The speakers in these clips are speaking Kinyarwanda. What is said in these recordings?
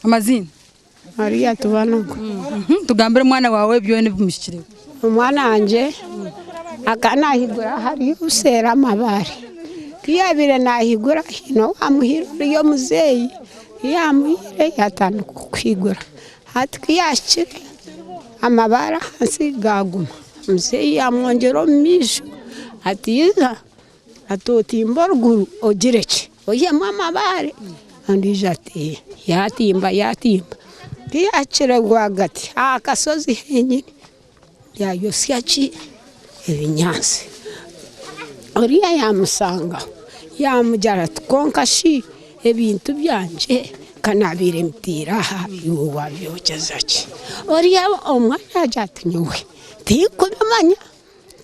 amazina Maria tubanuko tugambira umwana wawe byo ne bumushikire umwana wanje akanahigura hari usera amabare kiyabire nahigura hino amuhira yo muzeyi yamuhire yatanu kwigura hatkiyashire amabara asigaguma muzeyi yamwongero misho atiza atotimba ruguru ogireke oyemo amabare andijate yatimba kiyacire rwagati akasozi henyine yayosyaci ebinyansi oriya yamusanga yamujara tkonka shi ebintu byanje kanabire mtira yuwa byogezaci oriya omwana ajatinyowe tikubimanya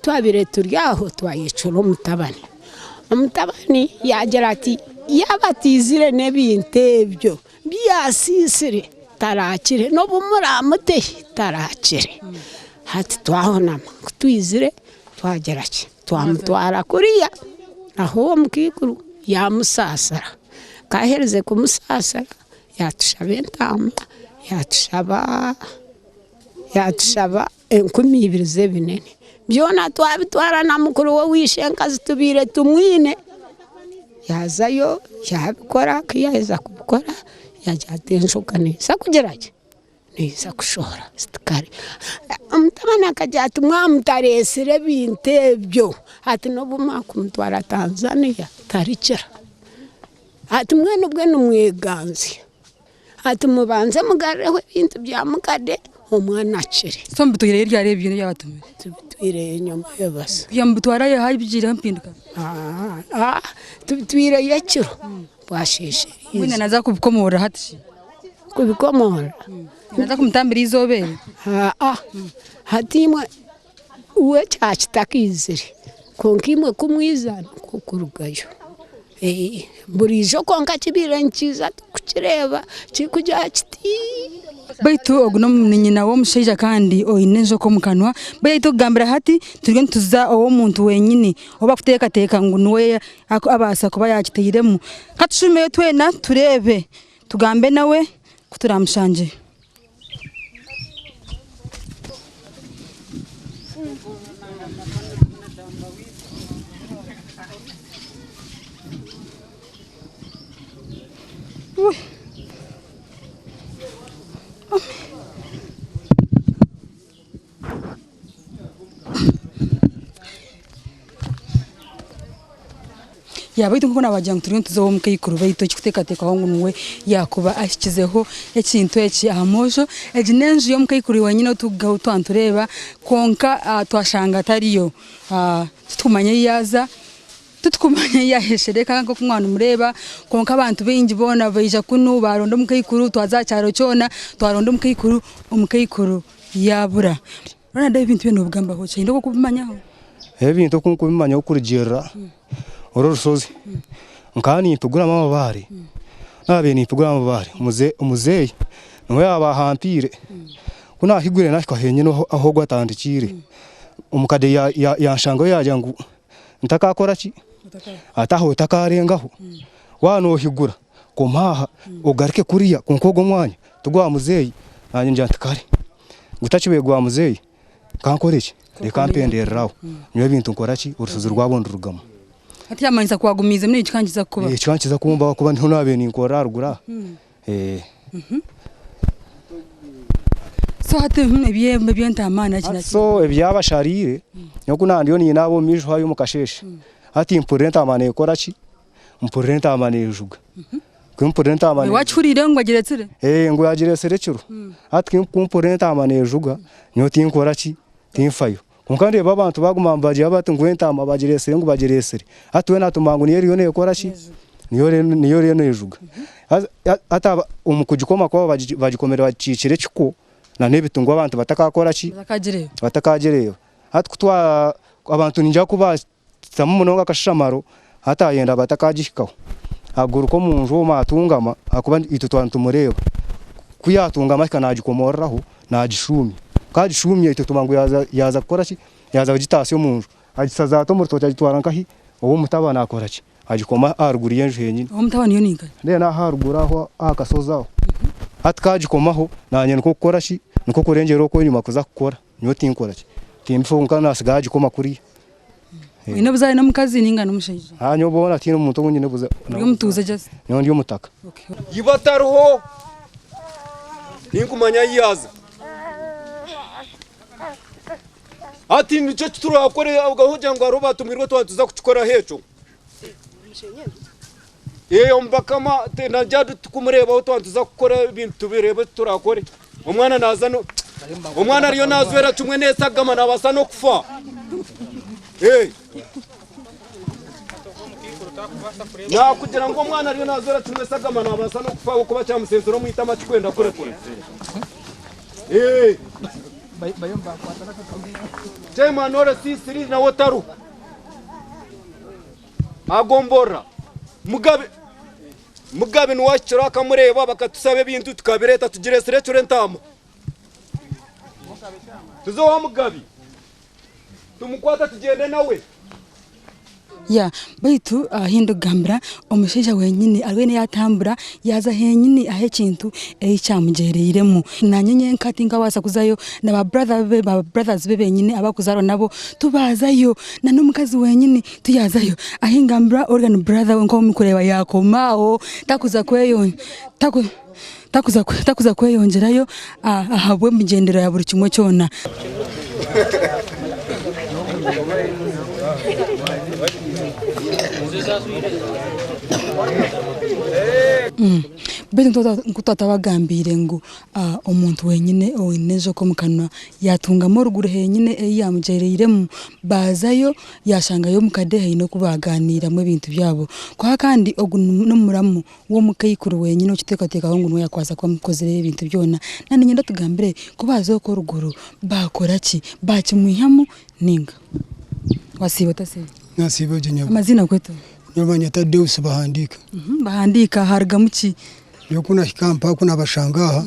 twabire turyaho twayicura umutabani yagira ati yabatizire nebintebyo byasisire tarakire no bumuramute tarakire hati twahonama twizire twageraki twamutwara kuriya aho mukikuru yamusasara kahereze kumusasara yatushaba entama yatushaba 20 zebinene byona twabitwara na mukuru wo wishenka zitubire tumwine yazayo yabikora kiyaheza kubikora yajatenshuka neza kugerage neza kushora sitikari umutabana akajyata mwamutaresire bintebyo ati no bumakumutwara Tanzania tarikira ati mwene ubwe numweganzi ati mubanze mugareho ibintu bya mukade umwana akire sombe tuyire ryare ibintu yabatumire tubitwire nyuma yabasa yambutwara ya habigira mpinduka tubitwire yakiro bwashishe mwene naza kubikomora hati kubikomora naza kumutambira izobere hatimwe uwe cyakitakizire konkimwe kumwizana kukurugayo burijo konka kibire nkiza kukireba kikujya kiti baitu oguno nyina wo musheja kandi oyinejo ko mukanwa baitu gambira hati turwe tuza owo muntu wenyine oba kuteka ngo nuwe abasa kuba yakiteyiremu katushume twena turebe tugambe nawe kuturamushanje yabaitu nkona bajya muturi tuzo mukayikuru bayito kuteka hongo nuwe yakuba ashikizeho ekintu eki amojo ejinenje yo mukayikuru wanyine tugaho twantureba konka twashanga tariyo tutumanye yaza tutukumanye yaheshereka nko kumwana umureba konka abantu bengi bona bayija kunu baronda mukayikuru twazacyaro cyona twaronda mukayikuru yabura rana da ibintu bino bugamba ho cyinde ko kubimanyaho ebintu ko kubimanyaho kurigera Orosozi nkani tugura amabare nabe ni tugura amabare umuzeyi no yaba hampire kuna higure nashika henye no aho gwatandikire umukade yanshango yaje ngo ntakakora ki ataho takarengaho wano higura komaha ugarike kuriya kunkogo mwanya tugwa muzeyi nanye njantakare gutachibe gwa muzeyi kankoreki rekampendereraho nyo bintu nkoraki urusozi rwabondurugamo ati yamanza kwagumiza muri ikikangiza kuba ikikangiza kumba kuba nto nabe ni nkora rugura so hati ebiyembe byentamana kina so ebyabasharire nyokuna ndiyo ni nabo mijo hayo mukasheshe hati impurenta amane koraki impurenta amane juga kumpurenta amane wachurire ngo agiretsire ngo yagiresere cyo hati kumpurenta amane juga nyoti nkoraki timfayo Mukande babantu bagumambaje abatu ngwenta amabagiresere ngo bagiresere atwe natumangu niyo yone koraki niyo reno ejuga ata umukugikoma kwa bagikomera bacicire ciko na nebitungo abantu batakakoraki batakagireyo hatkutwa abantu ninja kuba tamu munonga kashamaro hata yenda batakagihikaho aguruko munjo matungama akuba itutwantu mureba kuyatungama kanagikomoraho nagishumi kandi shumye itutumangu yaza koraki yaza bagitasiyo munjo agisaza to murto cyagitwara nkahi uwo mutabana akoraki agikoma aruguriye nje nyine uwo mutabana yo ninga ne na haruguraho akasozaho atkagikomaho nanye niko gukora ki niko kurengera ko nyuma kuza gukora nyo tinkora ki timfunga nasigaje koma kuri ino buzaye no mukazi ninga no mushayije hanyo bona tino umuntu ngo nyine buza yo mutuze just nyo ndiyo mutaka yibataruho ninkumanya yiyaza ati nico turakore ugahuja ngo aruba tumirwe tuza kuchikora hecho mbakama najya tukumureba aho tuza gukora ibintu birebe turakore umwana naza no umwana ariyo nazwera cumwe nesa gama nabasa no kufa kugira ngo umwana ariyo nazwera cumwe sagama nabasa no kufa kuba cyamusenzero mu itama cykwenda kure kure Chema nore sisiri na wotaru agombora mugabe nuwachira akamureba bakatusabe bintu tukabireta tugire serecure ntama tuzowa mugabe tumukwata tugende nawe ya baitu hindo gambra omusheja wenyine arwene yatambura yaza henyine ahe kintu ecyamugereyiremo nanyenye nkati ngawasa kuzayo na ba brothers be benyine abakuzaro nabo tubazayo na nomukazi wenyine tuyazayo ahe gambra organ brother ngo mukureba yakomao takuza kweyongerayo ahabwe migendero ya buri kimwe cyona Bento nkutatabagambire ngo umuntu wenyine oinejo ko mukanwa yatungamo ruguru henyine yamugereyiremo bazayo yashangayo mukadehe no kubaganira mu bintu byabo kwa kandi no muramu wo mukayikuru wenyine ukitekateka ngo no yakwaza kwa mukozere ibintu byona nani nyenda tugambire kubazo ko ruguru bakora ki bakimwihamu ninga wasibota se nasibo jenye amazina kwetu nyobanya Deus bahandika bahandika harga muki yo kuna hikampa kuna bashangaha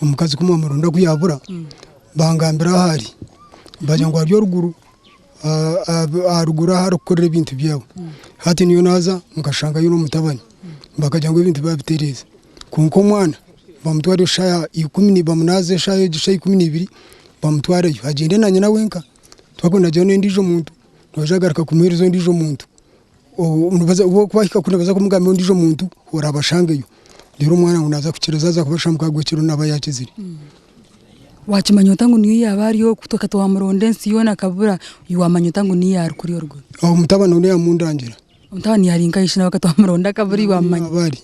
umukazi kumwa murunda kuyabura bangambira hari baje ngo aryo ruguru arugura harukorera ibintu byabo hati niyo naza mukashanga yuno mutabani bakaje ngo ibintu babitereza kunko mwana bamutware shaya 10 bamunaze shaya 12 bamutware agende nanye na wenka twakunda jone ndijo muntu twajagaruka kumuherezo ndijo muntu umubaza uwo kubahika kunabaza kumugambe ndijo muntu hora abashangeyo rero umwana unaza kukireza za kubasha mukagwekiro nabayakiziri wakimanyota ngo niyo yabariyo kutoka to wamurondensi yona kabura yuwamanyota ngo niyo yari kuri orgo mutabana une yamundangira mutabani yaringa yishina bakatwa muronda kaburi wamanya bari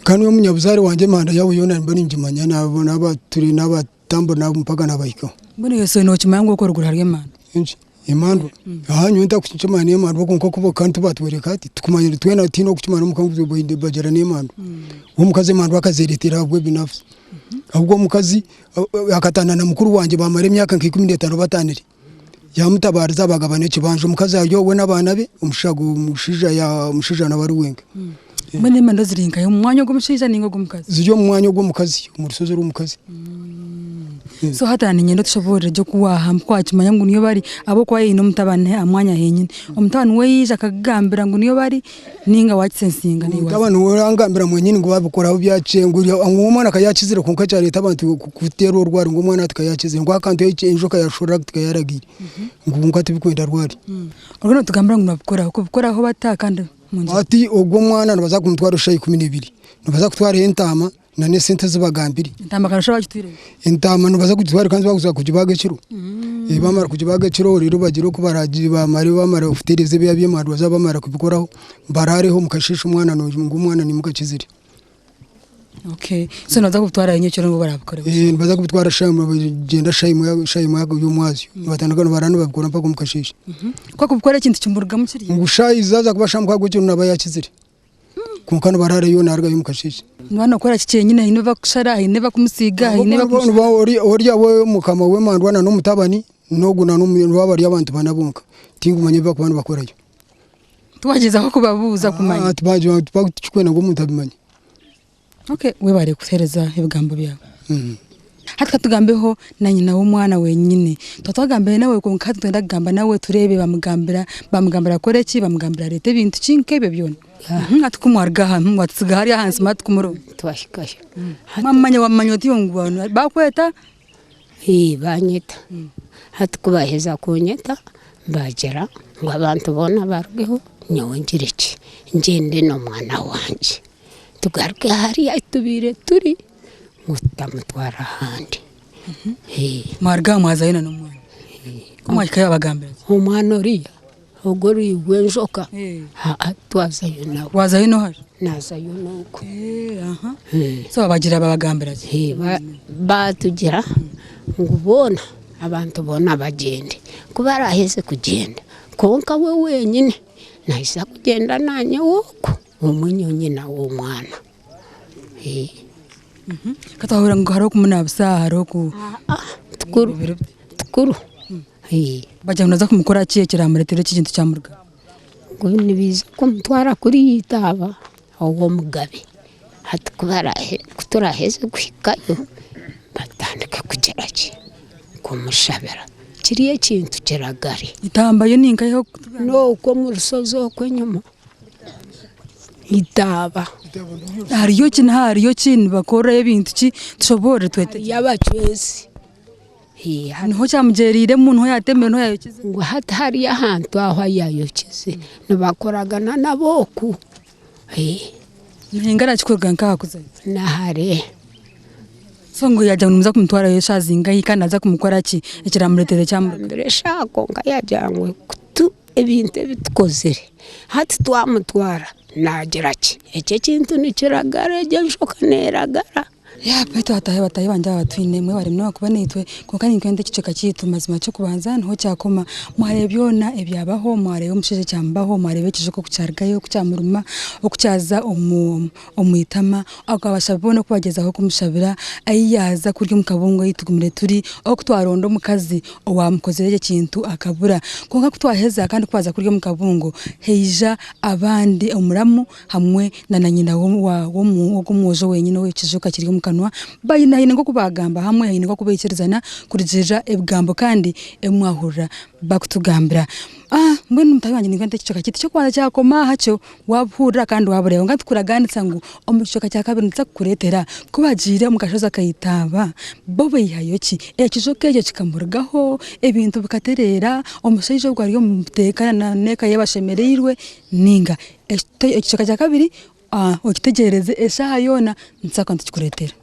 kandi yo munyabuzari wanje manda yawo yona mbani njimanya nabona abaturi n'abatambo nabo mpaka nabahika mbone yose no kimango ko ruguru harye manda imando ahanyu nda kuchimana imando konko kubo kantu batwereka ati tukumanyira twena tino kuchimana mukanguzo boyinde bajara n'imando umukaze mando akazeretera bwe binafsi ahubwo mukazi akatana na mukuru wanje bamare imyaka 15 batanire yamutabariza bagabane kibanje mukazi ayo we nabana be umushija na baruwenga mbone mando ziringa yo mwanya go mushija ningo go mukazi ziyo mwanya go mukazi umurusozo ru mukazi so hatani nyendo tushobora jo kuwaha mkwakimanya ngo niyo bari abo kwa ino mutabane amwanya henyine umutabane we yija akagambira ngo niyo bari ninga wakisensinga niwa mutabane urangambira mwenyine ngo babikora byace ngo umwana akayakizira konka cyari leta abantu kutero rwari ngo umwana atakayakizira ngo akantu y'injoka yashora tukayaragira ngo ngati bikwenda rwari urwo tugambira ngo nabikora ko bikora aho batakanda ati ubwo mwana nabaza kumutwara ushayi 12 nabaza kutwara intama nane sente zibagambiri intama karusha bakitwire intama nabaza kutwara kandi baguza kujibaga kiro bamara kujibaga kiro rero bagiro ko baragira bamara ufutereze bya by'amadu bazabamara kubikoraho barareho mukashisha umwana no ngo umwana ni mukakizire okay so naza kutwara inyecyo ngo barabikora baza kutwara shayimu bagenda shayimu y'umwazi batandukana barano babikora mpaka mukashisha kwa kubikora ikintu cyumburga mukiri ngo shayi zaza kubasha mukagwecyo nabayakizire kunkana barare yo narga yumukashisha nwana kora kike nyine inova kushara ineva kumusiga ineva kushara ori abo mukama we mandwana no mutabani no guna no babari abantu banabunka tingu manye bako bantu bakorayo twageza ko kubabuza kumanya ati baje tukwena ngo mutabimanye okay we bare kutereza ibigambo byawe hati katugambeho na nyina w'umwana wenyine twatwagambiye nawe konka hati twenda kugamba nawe turebe bamugambira kore ki bamugambira leta ibintu kinkebe byone hati kumwarga hamwe watsiga hari hansi mat kumuro twashikaje mamanya wamanyoti ngubano bakweta banyita hati kubaheza kunyeta bagera ngo abantu bona barweho nyongere iki ngende no mwana wanje tugaruke hari atubire turi mutamutwara handi marga mwazayina no mwana kumwaka yabagambira umwana uriya ogori wenjoka twazayo nawe wazayo no hari nazayo nuko so bagira babagambira batugira ngo ubona abantu bona bagende kuba araheze kugenda konka we wenyine nahise kugenda nanye woko umunyonye na wo mwana katahura ngo haro kumunabisa haro ku tukuru bajya kunaza kumukora kiye kiramuretero cy'ikintu cyamurga ngo nibiza ko mutwara kuri yitaba aho mugabe hati kuturaheze guhikayo batandika kugera ki kumushabera kiriye kintu kiragari itambayo ninka yo no ko mu rusozo ko nyuma itaba hariyo kintu bakora ibintu ki tushobore twete yabacwezi niho cyamugerire muntu yatemera no yayokize ngo hatari ahantu aho yayokize nibakoragana naboku mpingara kikorwa nkakuze nahare so ngo yajya kumuza kumutwara yeshazinga yikanaza kumukora ki ikiramuretero cyamurga shako nga yajyangwe kutu ebintu bitkozere hati twamutwara nagira ki eke kintu nikiragara eje nshoka neragara ya peto bataye banja batwine mwe bari no kuba nitwe kuko ni kwende kiceka kitu mazima cyo kubanza nho cyakoma mwarebyona ebyabaho mware umushije cyambaho mwarebe kijoko kucyargayo kucyamuruma okucyaza omuyitama akabasha bona kubagezaho kumushabira ayiyaza kurya mukabungo yitugumire turi okutwarondo mukazi owamukozereye kintu akabura konka kutwaheza kandi kwaza kurya mukabungo heija abandi omuramu hamwe na nyina wo muzo wenyine wekijoka kiri kanwa bayinahine ngo kubagamba hamwe yahine ngo kubekerezana kurigirira ebigambo kandi emwahurira bakutugambira mbone mutabanje nigwente kicoka kiti cyo kwanza cyakoma hacho wabhurira kandi wabureba ngati kuraganitsa ngo omukicoka cyakabiri nitsa kuretera kubagire mukashoza kayitaba bobe yayoki ekijoka ejo kikamurgaho ebintu bikaterera omushaije bwari yo mutekana neka yabashemereirwe ninga ekicoka cyakabiri okitegereze eshaha yona nsaka ntikuretera